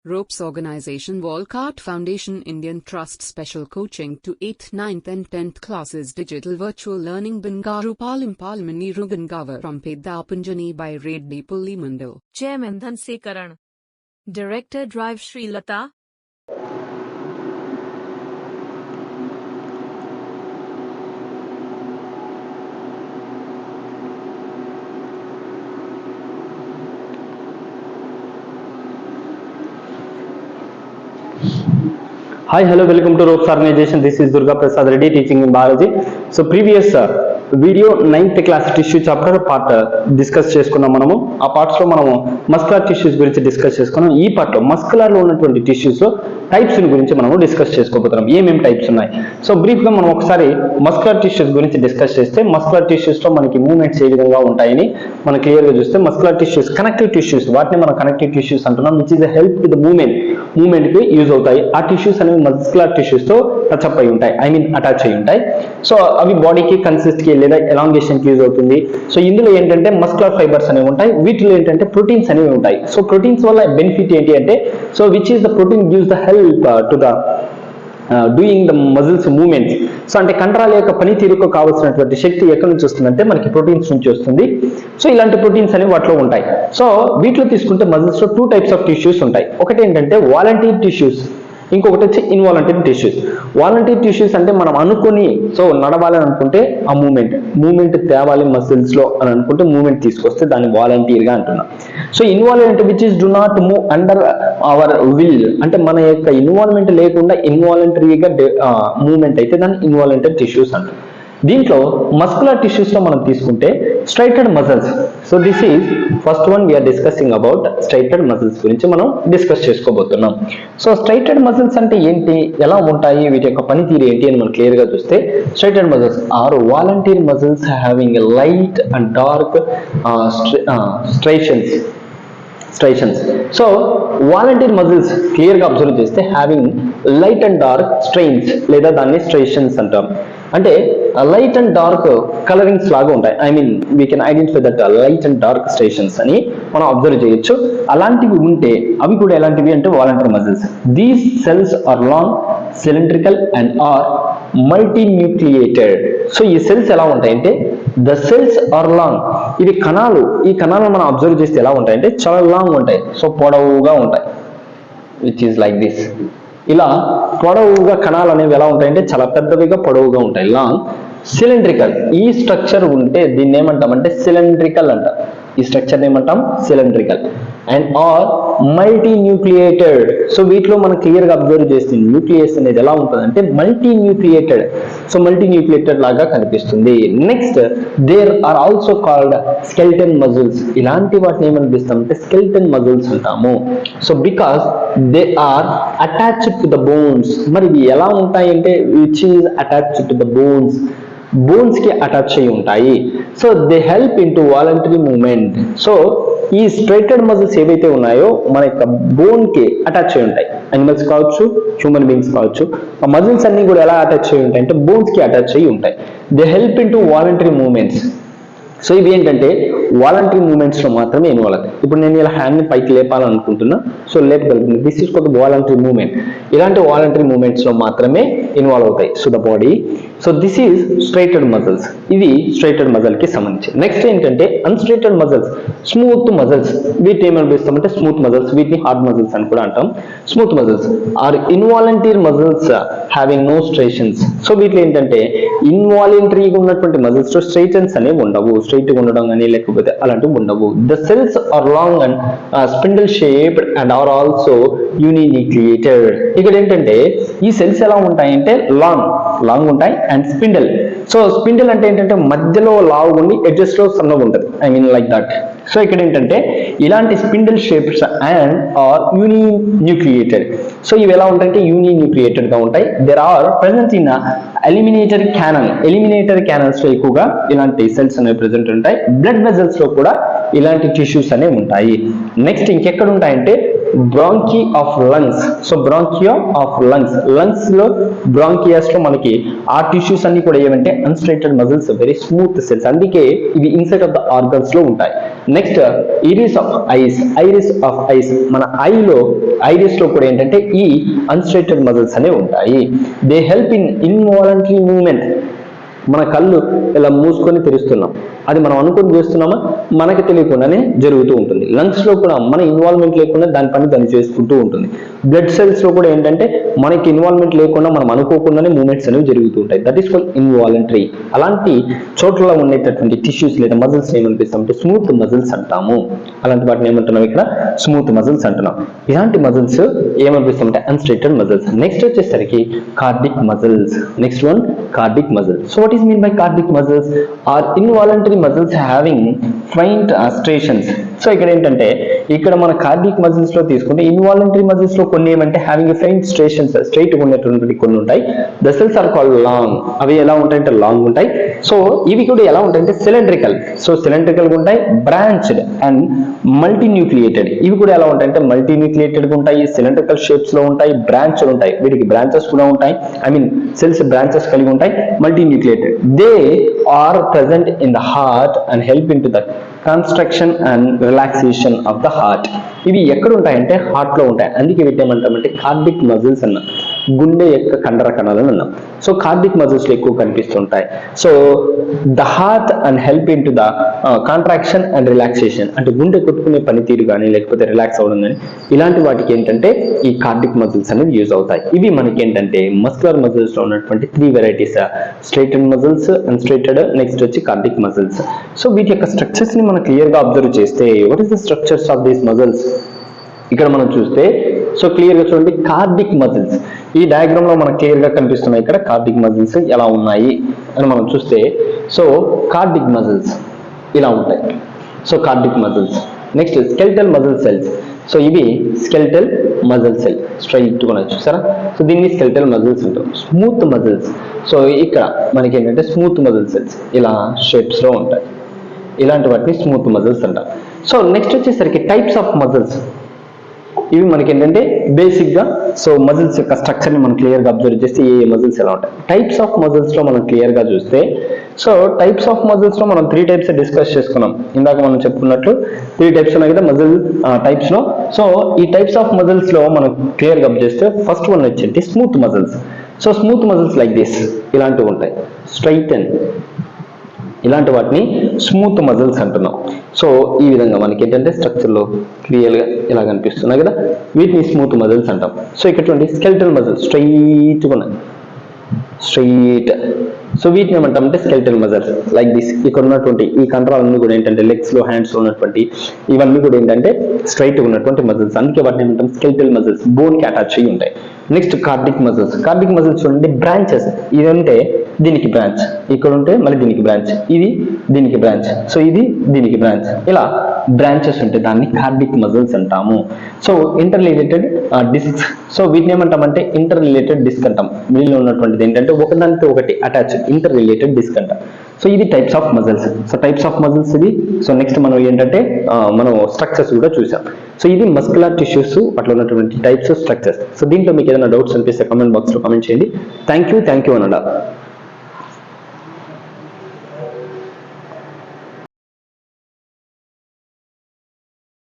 Ropes Organization Walcott Foundation Indian Trust Special Coaching to 8th, 9th and 10th classes Digital Virtual Learning Bangaru Palimani Rugangavar from Pedapunjani by Reddy Pulli Mandal. Chairman Dhansekaran. Director Drive Sri Lata. Hi, hello, welcome to Ropes Organization. This is Durga Prasad Reddy teaching in biology. So previous video 9th class tissue chapter part discuss చేసుకున్నాం మనము. ఆ parts లో మనము muscular tissues గురించి discuss చేసుకున్నాం. ఈ part లో muscular లో ఉన్నటువంటి టిష్యూస్ లో టైప్స్ గురించి మనము డిస్కస్ చేసుకోబోతున్నాం. ఏమేమి టైప్స్ ఉన్నాయి. సో బ్రీఫ్ గా మనం ఒకసారి మస్కులర్ టిష్యూస్ గురించి డిస్కస్ చేస్తే మస్కులర్ టిష్యూస్ లో మనకి మూవ్మెంట్స్ ఏ విధంగా ఉంటాయని మనం క్లియర్ గా చూస్తే మస్కులర్ టిష్యూస్ కనెక్టివ్ టిష్యూస్ వాటిని మనం కనెక్టివ్ టిష్యూస్ అంటున్నాం. Which is help with movement కి యూజ్ అవుతాయి. ఆ టిష్యూస్ అనేవి మస్కులర్ టిష్యూస్ తో టచ్ అప్ అయి ఉంటాయి, అటాచ్ అయి ఉంటాయి. సో అవి బాడీకి కన్సిస్ట్ కి లేదా ఎలాంగేషన్ కి యూజ్ అవుతుంది. సో ఇందులో ఏంటంటే మస్కులర్ ఫైబర్స్ అనేవి ఉంటాయి. వీటిలో ఏంటంటే ప్రోటీన్స్ అనేవి ఉంటాయి. సో ప్రోటీన్స్ వల్ల బెనిఫిట్ ఏంటి అంటే so which is the protein gives the help to the doing the muscles movements. So అంటే కండరాల యొక్క పనితీరుకు కావాల్సినటువంటి శక్తి ఎక్కడి నుంచి వస్తుందంటే మనకి ప్రోటీన్స్ నుంచి వస్తుంది. సో ఇలాంటి ప్రోటీన్స్ అనేవి వాటిలో ఉంటాయి. సో వీటిలో తీసుకుంటే మజిల్స్ లో 2 టైప్స్ ఆఫ్ టిష్యూస్ ఉంటాయి. ఒకటి ఏంటంటే వాలంటీర్ టిష్యూస్, ఇంకొకటి వచ్చి ఇన్వాలంటరీ టిష్యూస్. వాలంటీర్ టిష్యూస్ అంటే మనం అనుకుని సో నడవాలని అనుకుంటే ఆ మూమెంట్ తేవాలి మసిల్స్ లో అని అనుకుంటే మూమెంట్ తీసుకొస్తే దాన్ని వాలంటీర్ గా అంటున్నాం. So involuntary which is do not move under hour will, అంటే మన యొక్క ఇన్వాల్వ్మెంట్ లేకుండా ఇన్వాలంటరీగా మూవ్మెంట్ అయితే దాన్ని ఇన్వాలంటరీ టిష్యూస్ అంటాం. దీంట్లో మస్కులర్ టిష్యూస్ లో మనం తీసుకుంటే striated muscles. So this is first one we're discussing about striated muscles గురించి మనం డిస్కస్ చేసుకోబోతున్నాం. సో స్ట్రైటెడ్ మజిల్స్ అంటే ఏంటి, ఎలా ఉంటాయి, వీటి యొక్క పనితీరు ఏంటి అని మనం క్లియర్ గా చూస్తే striated muscles are voluntary muscles having light and dark striations. So voluntary muscles clear గా అబ్జర్వ్ చేస్తే having light and dark strains లేదా దాన్ని స్ట్రైషన్స్ అంటాం. అంటే లైట్ అండ్ డార్క్ కలరింగ్స్ లాగా ఉంటాయి. We can identify that light and dark striations అని మనం అబ్జర్వ్ చేయొచ్చు. అలాంటివి ఉంటే అవి కూడా ఎలాంటివి అంటే voluntary muscles. These cells are long, cylindrical and are multinucleated. So ఈ సెల్స్ ఎలా ఉంటాయంటే ద సెల్స్ ఆర్ లాంగ్, ఇవి కణాలు. ఈ కణాలను మనం అబ్జర్వ్ చేస్తే ఎలా ఉంటాయంటే చాలా లాంగ్ ఉంటాయి. సో పొడవుగా ఉంటాయి, విచ్ ఈస్ లైక్ దిస్. ఇలా పొడవుగా కణాలు అనేవి ఎలా ఉంటాయంటే చాలా పెద్దవిగా పొడవుగా ఉంటాయి, లాంగ్. సిలిండ్రికల్, ఈ స్ట్రక్చర్ ఉంటే దీన్ని ఏమంటామంటే సిలిండ్రికల్ అంటాం. ఈ స్ట్రక్చర్ ఏమంటాం cylindrical. And are multi nucleated. So వీటిలో మనం క్లియర్ గా అబ్జర్వ్ చేస్తే న్యూక్లియస్ అనేది ఎలా ఉంటుంది అంటే multi nucleated. So multi nucleated లాగా కనిపిస్తుంది. Next there are also called skeleton muscles. ఇలాంటి వాటిని ఏమనిపిస్తాం అంటే స్కెల్టన్ మజిల్స్ అంటాము. So because they are attached to the bones. మరి ఇవి ఎలా ఉంటాయి అంటే which is attached to the bones కి అటాచ్ అయి ఉంటాయి. So they help in to voluntary movement. So ఈ స్ట్రైటెడ్ మజిల్స్ ఏవైతే ఉన్నాయో మన యొక్క బోన్ కి అటాచ్ అయి ఉంటాయి. అనిమల్స్ కావచ్చు, హ్యూమన్ బీయింగ్స్ కావచ్చు. ఆ మజిల్స్ అన్ని కూడా ఎలా అటాచ్ అయి ఉంటాయి అంటే బోన్స్ కి అటాచ్ అయి ఉంటాయి. They help in to voluntary movements. So ఇవి ఏంటంటే వాలంటరీ మూవ్మెంట్స్ లో మాత్రమే ఇన్వాల్వ్ అవుతాయి. ఇప్పుడు నేను ఇలా హ్యాండ్ ని పైకి లేపాలనుకుంటున్నా, సో లేపగలుగుతుంది. దిస్ ఈస్ కొత్త వాలంటరీ మూవ్మెంట్. ఇలాంటి వాలంటరీ మూవ్మెంట్స్ లో మాత్రమే ఇన్వాల్వ్ అవుతాయి. So the body. So this is striated muscles. ఇది స్ట్రైటెడ్ మజిల్ కి సంబంధించి. నెక్స్ట్ ఏంటంటే అన్స్ట్రైటెడ్ మజిల్స్, స్మూత్ మజిల్స్. వీటిని ఏమనిపిస్తామంటే స్మూత్ మజిల్స్. వీటిని హార్డ్ మజిల్స్ అని కూడా అంటాం. Smooth muscles are involuntary muscles having no striations. So వీటిలో ఏంటంటే ఇన్వాలంటరీగా ఉన్నటువంటి మజిల్స్ లో స్ట్రైటన్స్ అనేవి ఉండవు. స్ట్రైట్ గా ఉండడం కానీ లేకపోతే అలాంటివి ఉండవు. The cells are long and spindle shaped and are also uninucleated. ఇక్కడ ఏంటంటే ఈ సెల్స్ ఎలా ఉంటాయంటే లాంగ్ ఉంటాయి అండ్ స్పిండిల్. సో స్పిండిల్ అంటే ఏంటంటే మధ్యలో లావు ఉండి ఎడ్జెస్ లో సన్నగా ఉంటుంది, లైక్ దట్. సో ఇక్కడ ఏంటంటే ఇలాంటి spindle shapes and are uninucleated. So ఇవి ఎలా ఉంటాయంటే యూనిన్యూక్లియేటెడ్ గా ఉంటాయి. There are present in alimentary canals లో ఎక్కువగా ఇలాంటి సెల్స్ అనేవి ప్రెసెంట్ ఉంటాయి. బ్లడ్ వెజల్స్ లో కూడా ఇలాంటి టిష్యూస్ అనేవి ఉంటాయి. నెక్స్ట్ ఇంకెక్కడ ఉంటాయంటే bronchi of lungs. So bronchia of lungs, lungs లో బ్రాంకియాస్ లో మనకి ఆ టిష్యూస్ అన్ని కూడా ఏమంటే unstriated muscles, very smooth cells, అందుకే ఇవి ఇన్సైడ్ ఆఫ్ ద ఆర్గన్స్ లో ఉంటాయి. Next iris of eyes, iris of eyes, మన ఐరిస్ లో కూడా ఏంటంటే ఈ అన్స్ట్రైటెడ్ మజిల్స్ అనేవి ఉంటాయి. They help in involuntary movement. మన కళ్ళు ఇలా మూసుకొని తెరుస్తున్నాం, అది మనం అనుకుని చేస్తున్నామా, మనకి తెలియకుండానే జరుగుతూ ఉంటుంది. లంగ్స్ లో కూడా మన ఇన్వాల్వ్మెంట్ లేకుండా దాని పని దాన్ని చేసుకుంటూ ఉంటుంది. బ్లడ్ సెల్స్ లో కూడా ఏంటంటే మనకి ఇన్వాల్వ్మెంట్ లేకుండా మనం అనుకోకుండానే మూవ్మెంట్స్ అనేవి జరుగుతూ ఉంటాయి. That is called involuntary. అలాంటి చోట్ల ఉండేటటువంటి టిష్యూస్ లేదా మజిల్స్ ఏమనిపిస్తామంటే స్మూత్ మజిల్స్ అంటాము. అలాంటి వాటిని ఏమంటున్నాం ఇక్కడ, స్మూత్ మజిల్స్ అంటున్నాం. ఇలాంటి మజిల్స్ ఏమనిపిస్తామంటే అన్స్ట్రైటెడ్ మజిల్స్. నెక్స్ట్ వచ్చేసరికి cardiac muscles. Next one cardiac muscles. So what is mean by cardiac muscles? Are involuntary muscles having faint striations. So ఇక్కడ ఏంటంటే ఇక్కడ మన కార్డిక్ మజిల్స్ లో తీసుకుంటే ఇన్వాలంటరీ మజిల్స్ లో కొన్ని ఏమంటే హ్యావింగ్ ఫెయింట్ స్ట్రేషన్స్, స్ట్రైట్ గా ఉన్నటువంటి కొన్ని ఉంటాయి. The cells are called long. అవి ఎలా ఉంటాయంటే లాంగ్ ఉంటాయి. సో ఇవి కూడా ఎలా ఉంటాయంటే సిలిండ్రికల్. సో సిలిండ్రికల్ గా ఉంటాయి, బ్రాంచ్డ్ అండ్ మల్టీన్యూక్లియేటెడ్. ఇవి కూడా ఎలా ఉంటాయంటే మల్టీన్యూక్లియేటెడ్ గా ఉంటాయి, సిలిండ్రికల్ షేప్స్ లో ఉంటాయి, బ్రాంచ్లు ఉంటాయి. వీటికి బ్రాంచెస్ కూడా ఉంటాయి, ఐ మీన్ సెల్స్ బ్రాంచెస్ కలిగి ఉంటాయి, multinucleated. They are present in the heart and help in to the construction and relaxation of the heart. ఇవి ఎక్కడ ఉంటాయంటే హార్ట్ లో ఉంటాయి. అందుకే వీటి ఏమంటామంటే కార్డిక్ మజిల్స్ అన్నాం, గుండె యొక్క కండర కణాలను అన్నాం. సో కార్డిక్ మజిల్స్ లో ఎక్కువ కనిపిస్తుంటాయి. So the heart and help in to the contraction and relaxation, అంటే గుండె కొట్టుకునే పనితీరు కానీ లేకపోతే రిలాక్స్ అవ్వడం కానీ ఇలాంటి వాటికి ఏంటంటే ఈ కార్డిక్ మజిల్స్ అనేవి యూజ్ అవుతాయి. ఇవి మనకి ఏంటంటే మస్కులర్ మజిల్స్ లో ఉన్నటువంటి 3 వెరైటీస్, స్ట్రైటెడ్ మజిల్స్, అన్స్ట్రైటెడ్, నెక్స్ట్ వచ్చి కార్డిక్ మజిల్స్. సో వీటి యొక్క స్ట్రక్చర్స్ ని మనం క్లియర్ గా అబ్జర్వ్ చేస్తే what is the structures of these muscles ఇక్కడ మనం చూస్తే, సో క్లియర్ గా చూడండి కార్డిక్ మజిల్స్. ఈ డయాగ్రామ్ లో మనకు క్లియర్ గా కనిపిస్తున్నాయి ఇక్కడ కార్డిక్ మజిల్స్ ఎలా ఉన్నాయి అని మనం చూస్తే, సో కార్డిక్ మజిల్స్ ఇలా ఉంటాయి. So cardiac muscles. Next skeletal muscle cells. So ఇవి స్కెలిటల్ మజిల్ సెల్, స్ట్రైట్ గా చూసారా. సో దీన్ని స్కెలిటల్ మజిల్స్ అంటాం. Smooth muscles. సో ఇక్కడ మనకి ఏంటంటే స్మూత్ మజిల్ సెల్స్ ఇలా షేప్స్ లో ఉంటాయి. ఇలాంటి వాటిని స్మూత్ మజిల్స్ అంటాం. సో నెక్స్ట్ వచ్చేసరికి టైప్స్ ఆఫ్ మజిల్స్. ఇవి మనకి ఏంటంటే బేసిక్ గా సో మజిల్స్ యొక్క స్ట్రక్చర్ ని మనం క్లియర్ గా అబ్జర్వ్ చేస్తే ఏ మజిల్స్ ఎలా ఉంటాయి. టైప్స్ ఆఫ్ మజిల్స్ లో మనం క్లియర్ గా చూస్తే, సో టైప్స్ ఆఫ్ మజిల్స్ లో మనం 3 టైప్స్ డిస్కస్ చేసుకున్నాం. ఇందాక మనం చెప్పుకున్నట్లు 3 టైప్స్ ఉన్నాయి కదా మజిల్ టైప్స్ లో. సో ఈ టైప్స్ ఆఫ్ మజిల్స్ లో మనం క్లియర్ గా అబ్జర్వ్ చేస్తే ఫస్ట్ వన్ వచ్చేసి smooth muscles. So smooth muscles like this ఇలాంటివి ఉంటాయి, స్ట్రైట్ అండ్ ఇలాంటి వాటిని స్మూత్ మజిల్స్ అంటున్నాం. సో ఈ విధంగా మనకి ఏంటంటే స్ట్రక్చర్ లో క్లియర్ గా ఇలా కనిపిస్తున్నాయి కదా, వీటిని స్మూత్ మజిల్స్ అంటాం. సో ఇక్కడ చూడండి స్కెలిటల్ మజిల్స్ స్ట్రైట్ గా ఉన్నాయి, స్ట్రైట్. సో వీటిని ఏమంటామంటే స్కెలిటల్ మజిల్స్ లైక్ దిస్. ఇక్కడ ఉన్నటువంటి ఈ కండరాలన్నీ కూడా ఏంటంటే లెగ్స్ లో, హ్యాండ్స్ లో ఉన్నటువంటి ఇవన్నీ కూడా ఏంటంటే స్ట్రైట్ గా ఉన్నటువంటి మజిల్స్, అందుకే వాటిని ఏమంటాం స్కెలిటల్ మజిల్స్, బోన్ కి అటాచ్ అయ్యి ఉంటాయి. Next cardiac muscles. Cardiac muscles చూడండి బ్రాంచెస్. ఇది అంటే దీనికి బ్రాంచ్, ఇక్కడ ఉంటే మళ్ళీ దీనికి బ్రాంచ్, ఇది దీనికి బ్రాంచ్, సో ఇది దీనికి బ్రాంచ్, ఇలా బ్రాంచెస్ ఉంటాయి. దాన్ని కార్డిక్ మజిల్స్ అంటాము. So inter related discs. So వీటిని ఏమంటామంటే ఇంటర్ రిలేటెడ్ డిస్క్ అంటాం. వీళ్ళు ఉన్నటువంటిది ఏంటంటే ఒకదానితో ఒకటి అటాచ్, ఇంటర్ రిలేటెడ్ డిస్క్ అంటాం. సో ఇది types of muscles. So types of muscles ఇది. సో నెక్స్ట్ మనం ఏంటంటే మనం స్ట్రక్చర్స్ కూడా చూసాం. సో ఇది మస్కులర్ టిష్యూస్ అట్లా ఉన్నటువంటి టైప్స్ ఆఫ్ స్ట్రక్చర్స్. సో దీంట్లో మీకు ఏదైనా డౌట్స్ అనిపిస్తే కామెంట్ బాక్స్ లో కామెంట్ చేయండి. థ్యాంక్ యూ అనండి.